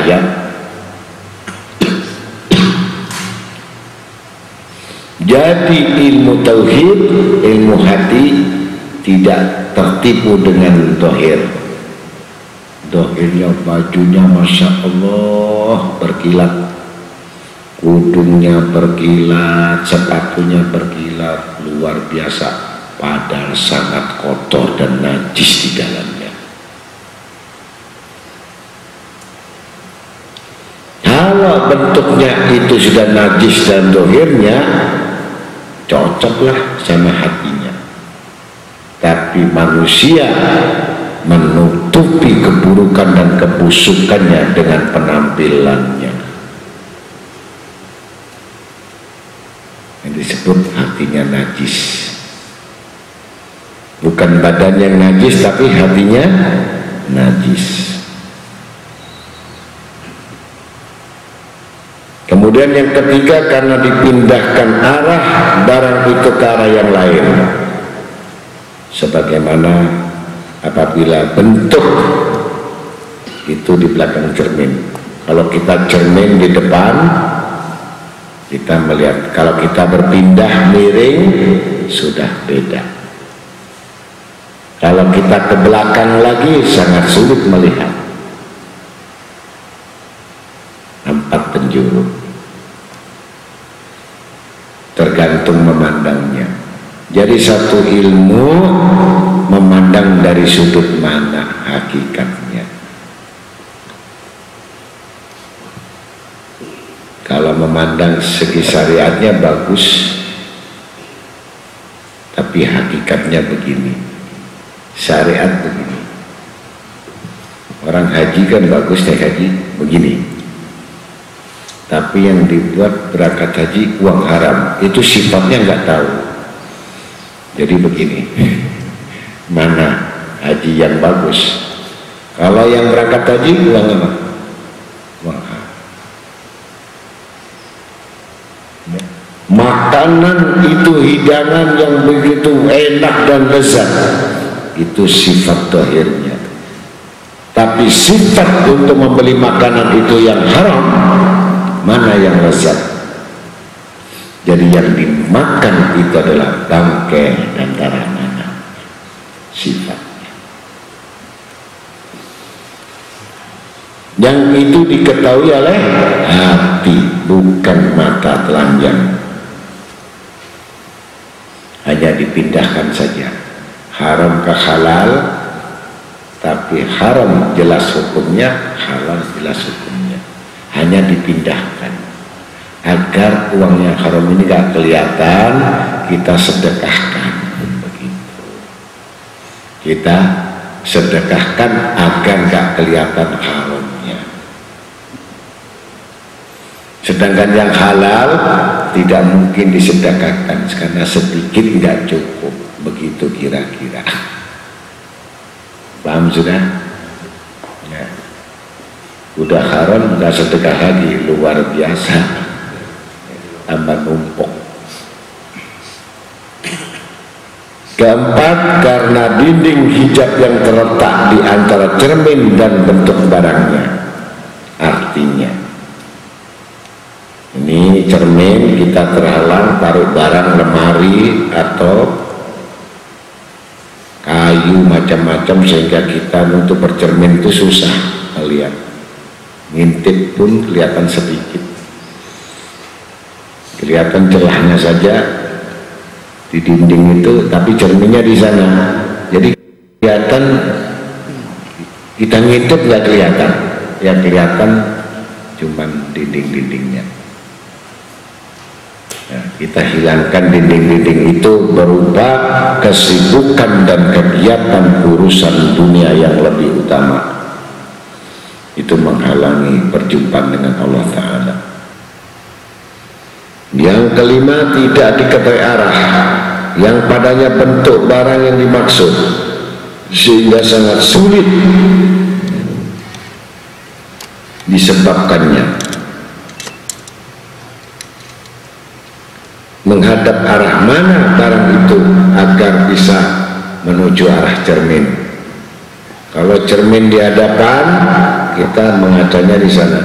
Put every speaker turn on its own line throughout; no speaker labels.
cahaya. Jadi ilmu tauhid, ilmu hati tidak tertipu dengan dohir. Dohirnya bajunya Masya Allah berkilat, kudungnya berkilat, sepatunya berkilat, luar biasa, padahal sangat kotor dan najis di dalamnya. Kalau bentuknya itu sudah najis dan dohirnya, cocoklah sama hatinya. Tapi manusia menutupi keburukan dan kebusukannya dengan penampilannya. Yang disebut hatinya najis. Bukan badan yang najis, tapi hatinya najis. Kemudian yang ketiga, karena dipindahkan arah barang itu ke arah yang lain. Sebagaimana apabila bentuk itu di belakang cermin. Kalau kita cermin di depan, kita melihat. Kalau kita berpindah miring, sudah beda. Kalau kita ke belakang lagi, sangat sulit melihat. 4 penjuru. Tergantung memandangnya. Jadi satu ilmu memandang dari sudut mana hakikatnya. Kalau memandang segi syariatnya bagus, tapi hakikatnya begini, syariat begini. Orang haji kan bagus naik haji begini, tapi yang dibuat berangkat haji uang haram, itu sifatnya nggak tahu. Jadi begini, mana haji yang bagus? Kalau yang berangkat haji uang apa? Uang haram. Makanan itu hidangan yang begitu enak dan lezat, itu sifat dohirnya. Tapi sifat untuk membeli makanan itu yang haram, mana yang lezat? Jadi yang dimakan itu adalah bangkai dan darah mana sifatnya. Yang itu diketahui oleh hati, bukan mata telanjang. Hanya dipindahkan saja. Haram ke halal, tapi haram jelas hukumnya, halal jelas hukumnya. Hanya dipindahkan agar uang yang haram ini gak kelihatan, kita sedekahkan. Begitu. Kita sedekahkan agar gak kelihatan haramnya. Sedangkan yang halal tidak mungkin disedekahkan karena sedikit gak cukup. Begitu kira-kira. Paham sudah? Ya. Udah haram gak sedekah lagi, luar biasa. Tambah numpuk. Keempat, karena dinding hijab yang terletak di antara cermin dan bentuk barangnya. Artinya, ini cermin kita terhalang taruh barang, lemari atau kayu macam-macam, sehingga kita untuk bercermin itu susah melihat. Ngintip pun kelihatan sedikit. Kelihatan celahnya saja di dinding itu, tapi cerminnya di sana. Jadi kelihatan, kita ngintip nggak kelihatan, yang kelihatan cuman dinding-dindingnya. Nah, kita hilangkan dinding-dinding itu berupa kesibukan dan kegiatan urusan dunia yang lebih utama. Itu menghalangi perjumpaan dengan Allah Ta'ala. Yang kelima, tidak diketahui arah yang padanya bentuk barang yang dimaksud, sehingga sangat sulit disebabkannya. Menghadap arah mana barang itu agar bisa menuju arah cermin. Kalau cermin di hadapan, kita mengacanya di sana.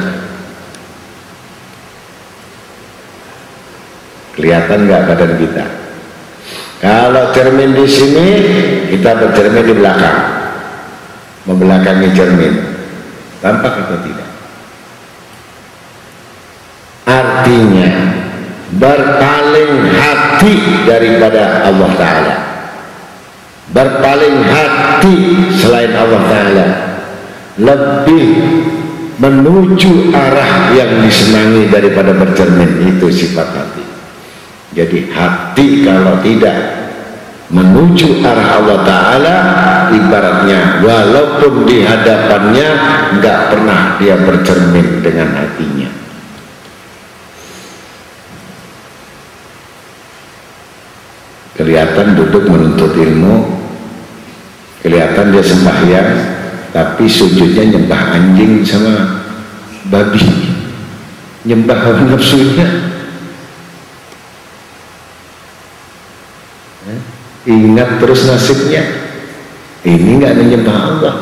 Kelihatan nggak badan kita? Kalau cermin di sini, kita bercermin di belakang, membelakangi cermin. Tampak atau tidak? Artinya berpaling hati daripada Allah Ta'ala, berpaling hati selain Allah Ta'ala, lebih menuju arah yang disenangi daripada bercermin. Itu sifat hati. Jadi hati kalau tidak menuju arah Allah Ta'ala, ibaratnya walaupun di hadapannya nggak pernah dia bercermin dengan hatinya. Kelihatan duduk menuntut ilmu, kelihatan dia sembahyang, tapi sujudnya nyembah anjing sama babi, nyembah hawa nafsunya. Ingat terus nasibnya, ini nggak menyembah Allah.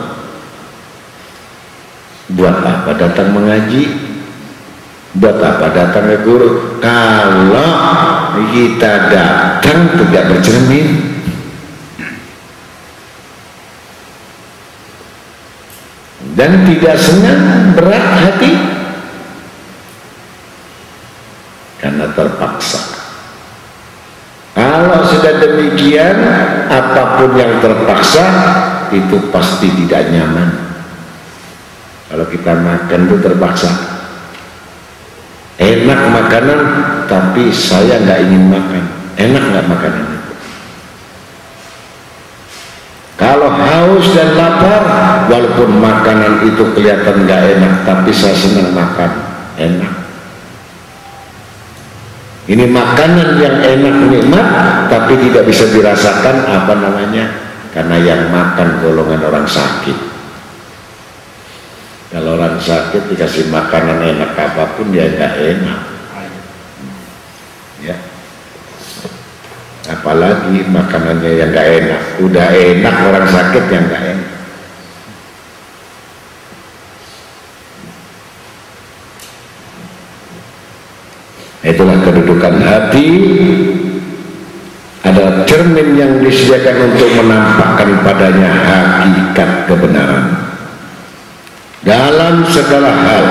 Buat apa datang mengaji? Buat apa datang ke guru? Kalau kita datang tidak bercermin, dan tidak senang, berat hati karena terpaksa. Kalau sudah demikian, apapun yang terpaksa itu pasti tidak nyaman. Kalau kita makan itu terpaksa, enak makanan, tapi saya nggak ingin makan. Enak nggak makanan itu? Kalau haus dan lapar, walaupun makanan itu kelihatan nggak enak, tapi saya senang makan, enak. Ini makanan yang enak, nikmat, tapi tidak bisa dirasakan, apa namanya? Karena yang makan golongan orang sakit. Kalau orang sakit dikasih makanan enak apapun, dia nggak enak. Ya. Apalagi makanannya yang nggak enak. Udah enak, orang sakit yang nggak enak. Itulah kedudukan hati, adalah cermin yang disediakan untuk menampakkan padanya hakikat kebenaran dalam segala hal.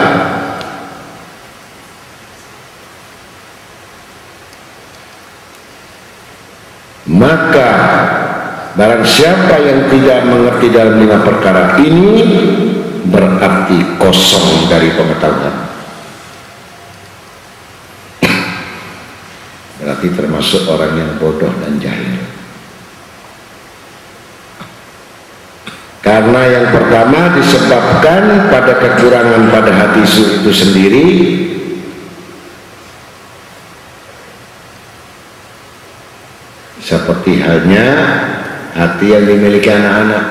Maka barang siapa yang tidak mengerti dalam 5 perkara ini, berarti kosong dari pengetahuan. Berarti termasuk orang yang bodoh dan jahil. Karena yang pertama disebabkan pada kekurangan pada hati itu sendiri, seperti halnya hati yang dimiliki anak-anak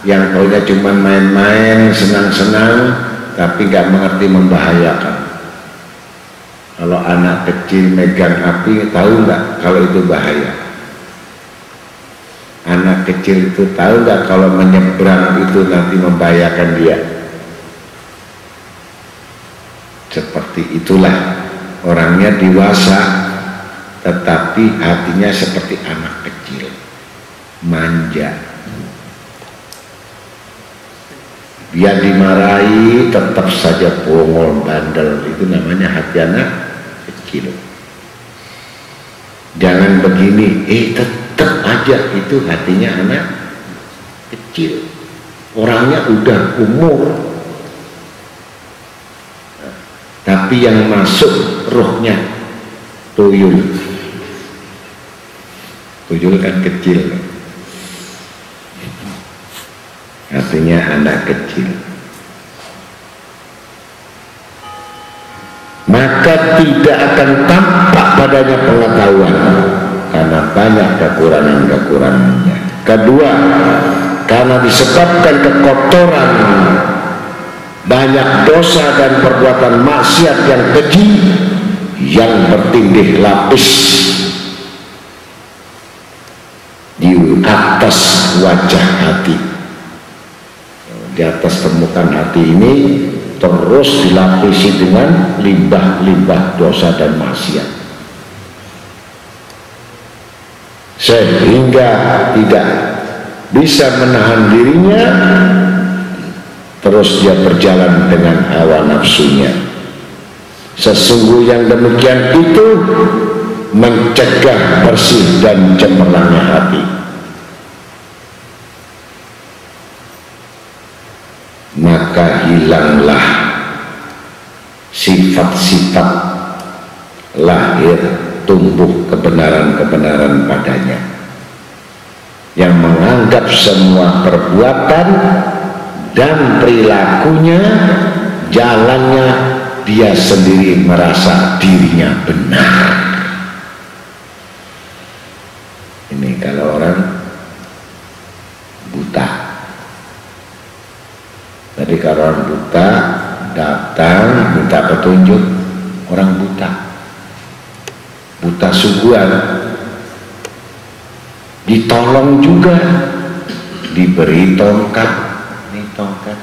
yang taunya cuma main-main, senang-senang, tapi nggak mengerti membahayakan. Kalau anak kecil megang api, tahu nggak kalau itu bahaya? Anak kecil itu tahu nggak kalau menyeberang itu nanti membahayakan dia? Seperti itulah orangnya dewasa, tetapi hatinya seperti anak kecil, manja. Dia dimarahi tetap saja bongol, bandel. Itu namanya hati anak kecil. Jangan begini, tetap aja, itu hatinya anak kecil. Orangnya udah umur, tapi yang masuk rohnya tuyul. Tuyul kan kecil, artinya anak kecil. Maka tidak akan tampak padanya pengetahuan karena banyak kekurangan-kekurangannya. Kedua, karena disebabkan kekotoran, banyak dosa dan perbuatan maksiat yang keji yang bertindih lapis di atas wajah hati. di atas permukaan hati ini terus dilapisi dengan limbah-limbah dosa dan maksiat, sehingga tidak bisa menahan dirinya, terus dia berjalan dengan hawa nafsunya. Sesungguhnya yang demikian itu mencegah bersih dan cemerlangnya hati. Maka hilanglah sifat-sifat lahir tumbuh kebenaran-kebenaran padanya, yang menganggap semua perbuatan dan perilakunya, jalannya, dia sendiri merasa dirinya benar. Ini kalau orang buta. Jadi kalau orang buta datang minta petunjuk, orang buta sungguhan, ditolong juga, diberi tongkat, ini tongkat,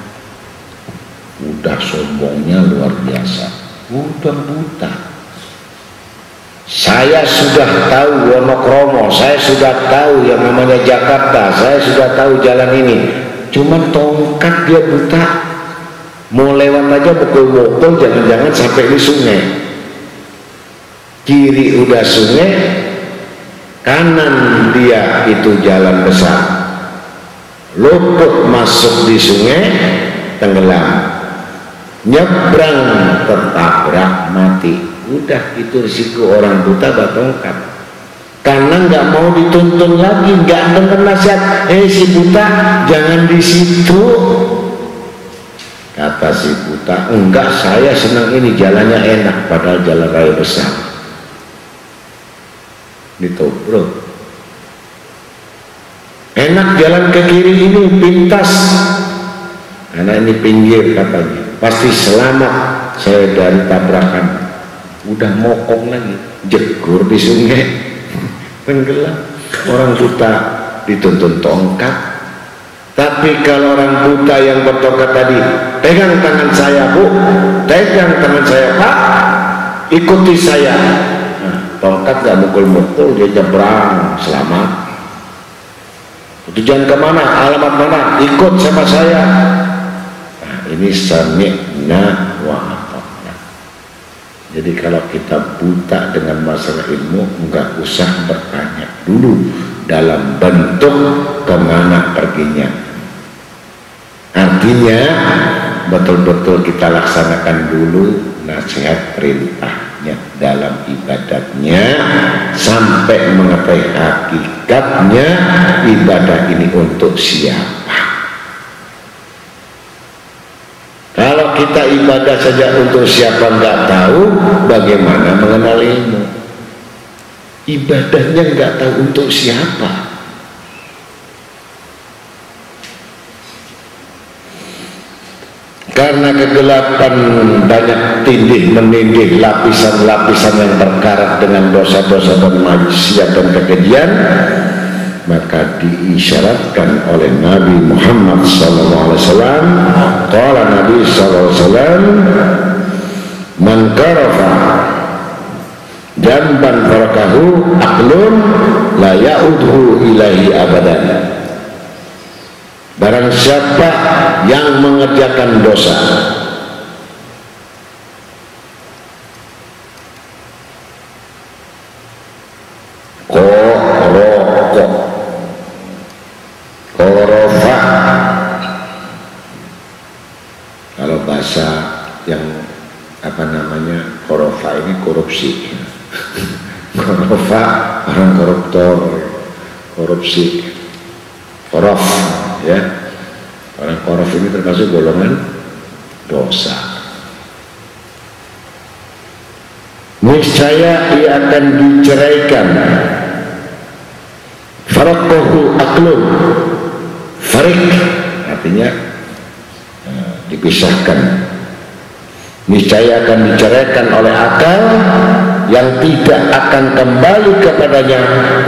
udah sombongnya luar biasa, udah buta. Saya sudah tahu Wonokromo, saya sudah tahu yang namanya Jakarta, saya sudah tahu jalan ini, cuman tongkat dia buta, mau lewat aja mukul-mukul, jangan-jangan sampai di sungai. Kiri udah sungai, kanan dia itu jalan besar, luput masuk di sungai, tenggelam, nyebrang tertabrak mati. Udah itu risiko orang buta batongkat, karena nggak mau dituntun lagi, nggak dengar nasihat, si buta jangan di situ. Kata si buta, enggak, saya senang ini, jalannya enak, padahal jalan raya besar. Ditobrok. Enak jalan ke kiri ini, pintas, karena ini pinggir katanya, pasti selamat saya dari tabrakan. Udah mokong lagi, jegur di sungai, tenggelam. Orang buta dituntun tongkat. Tapi kalau orang buta yang bertongkat tadi, pegang tangan saya bu, pegang tangan saya pak, ikuti saya. Nah, tongkat gak mukul-mukul, dia nyebrang, selamat. Tujuan kemana, alamat mana, ikut sama saya. Nah, ini sami'na wa ata'na. Jadi kalau kita buta dengan masalah ilmu, nggak usah bertanya dulu dalam bentuk kemana perginya. Artinya betul-betul kita laksanakan dulu nasihat perintahnya dalam ibadatnya, sampai mengetahui hakikatnya ibadah ini untuk siapa. Kalau kita ibadah saja untuk siapa nggak tahu, bagaimana mengenal ilmu? Ibadahnya nggak tahu untuk siapa. Karena kegelapan banyak tindih menindih lapisan-lapisan yang berkarat dengan dosa-dosa dan maksiat dan kekejian, maka diisyaratkan oleh Nabi Muhammad SAW. Qala Nabi SAW, man karafa jamban farakahu aqlun la ya'udhu ilahi abadan. Barang siapa yang mengerjakan dosa korofa, kalau bahasa yang apa namanya, korofa ini korupsi. Korofa orang koruptor, korupsi, korof ya, orang korof ini termasuk golongan dosa. Niscaya ia akan diceraikan. Faraqahu aqlun, farik artinya dipisahkan. Niscaya akan diceraikan oleh akal yang tidak akan kembali kepadanya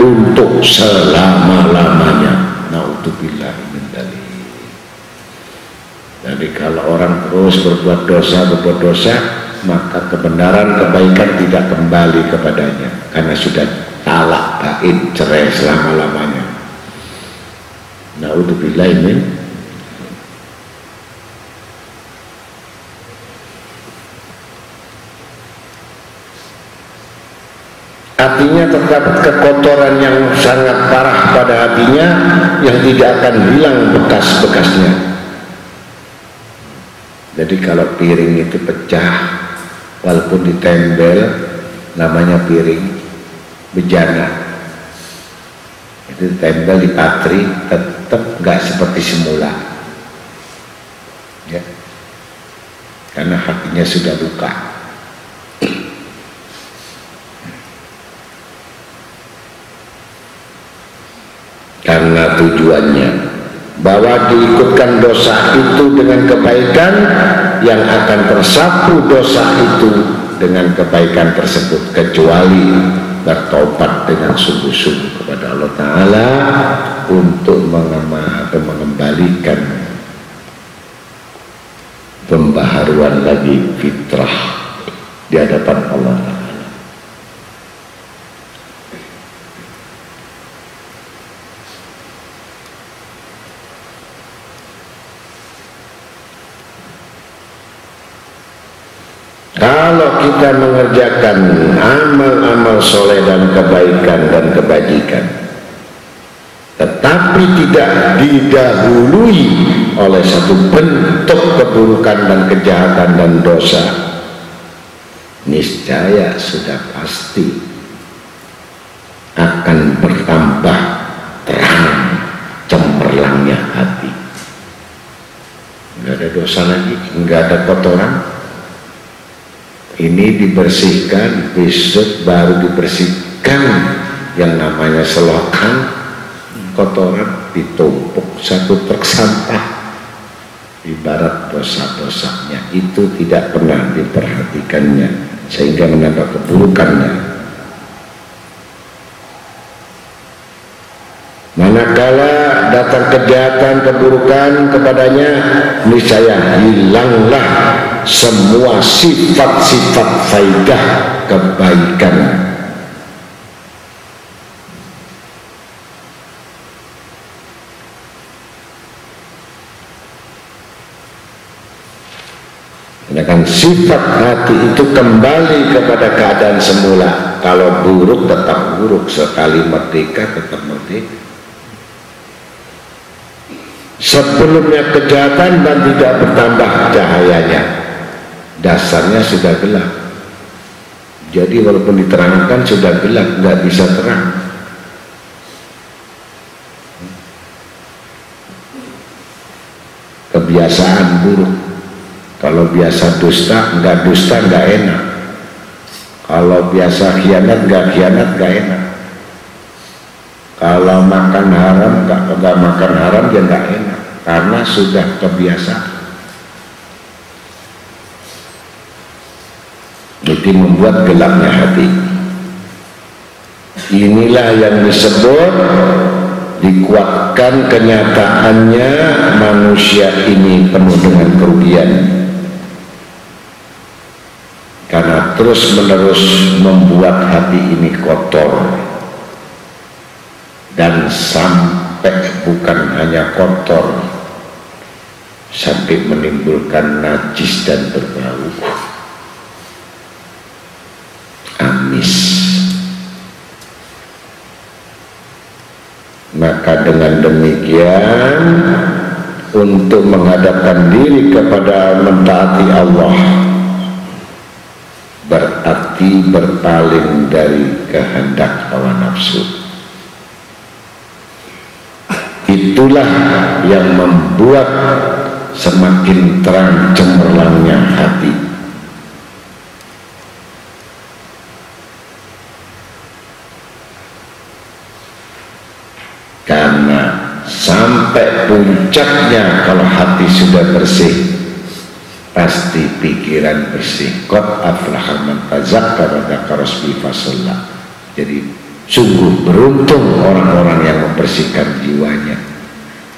untuk selama-lamanya. Naudzubillah min dzalik. Jadi kalau orang terus berbuat dosa, maka kebenaran, kebaikan tidak kembali kepadanya karena sudah talak bain, cerai selama-lamanya. Na'udzubillah min. Hatinya terdapat kekotoran yang sangat parah pada hatinya yang tidak akan hilang bekas-bekasnya. Jadi kalau piring itu pecah, walaupun ditempel, namanya piring bejana, itu ditempel di patri, tetap nggak seperti semula, ya, karena hatinya sudah luka. Karena tujuannya bahwa diikutkan dosa itu dengan kebaikan, yang akan tersapu dosa itu dengan kebaikan tersebut, kecuali bertobat dengan sungguh-sungguh kepada Allah Ta'ala untuk mengembalikan pembaharuan lagi fitrah di hadapan Allah Ta'ala. Kalau kita mengerjakan amal-amal soleh dan kebaikan dan kebajikan, tetapi tidak didahului oleh satu bentuk keburukan dan kejahatan dan dosa, niscaya sudah pasti akan bertambah terang cemerlangnya hati. Nggak ada dosa lagi, nggak ada kotoran. Ini dibersihkan, besok baru dibersihkan yang namanya selokan, kotoran ditumpuk satu truk sampah. Ibarat dosa-dosanya itu tidak pernah diperhatikannya sehingga menambah keburukannya. Manakala datang kejahatan, keburukan kepadanya, niscaya hilanglah semua sifat-sifat faidah kebaikan. Sedangkan sifat hati itu kembali kepada keadaan semula. Kalau buruk tetap buruk, sekali merdeka tetap merdeka. Sebelumnya kejahatan dan tidak bertambah cahayanya, dasarnya sudah gelap. Jadi walaupun diterangkan sudah gelap, nggak bisa terang. Kebiasaan buruk. Kalau biasa dusta nggak enak. Kalau biasa khianat nggak enak. Kalau makan haram nggak makan haram ya nggak enak, karena sudah kebiasaan. Jadi membuat gelapnya hati. Inilah yang disebut, dikuatkan kenyataannya manusia ini penuh dengan kerugian, karena terus menerus membuat hati ini kotor. Dan sampai bukan hanya kotor, sampai menimbulkan najis dan berbau, amis. Maka dengan demikian, untuk menghadapkan diri kepada mentaati Allah, berarti berpaling dari kehendak hawa nafsu. Itulah yang membuat semakin terang cemerlangnya hati. Karena sampai puncaknya kalau hati sudah bersih, pasti pikiran bersih. Qad aflaha man tazakkara wa dzakara rabbahu fasalla. Jadi sungguh beruntung orang-orang yang membersihkan jiwanya.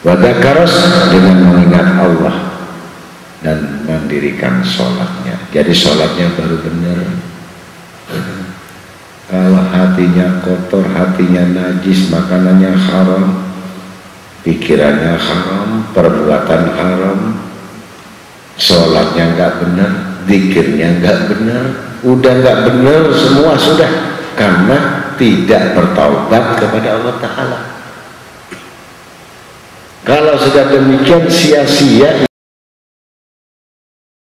Wa dzakaras, dengan mengingat Allah. dan mendirikan sholatnya. Jadi sholatnya baru benar. Kalau hatinya kotor, hatinya najis, makanannya haram, pikirannya haram, perbuatan haram, sholatnya nggak benar, zikirnya nggak benar, udah nggak benar semua sudah, karena tidak bertaubat kepada Allah Ta'ala. Kalau sudah demikian sia-sia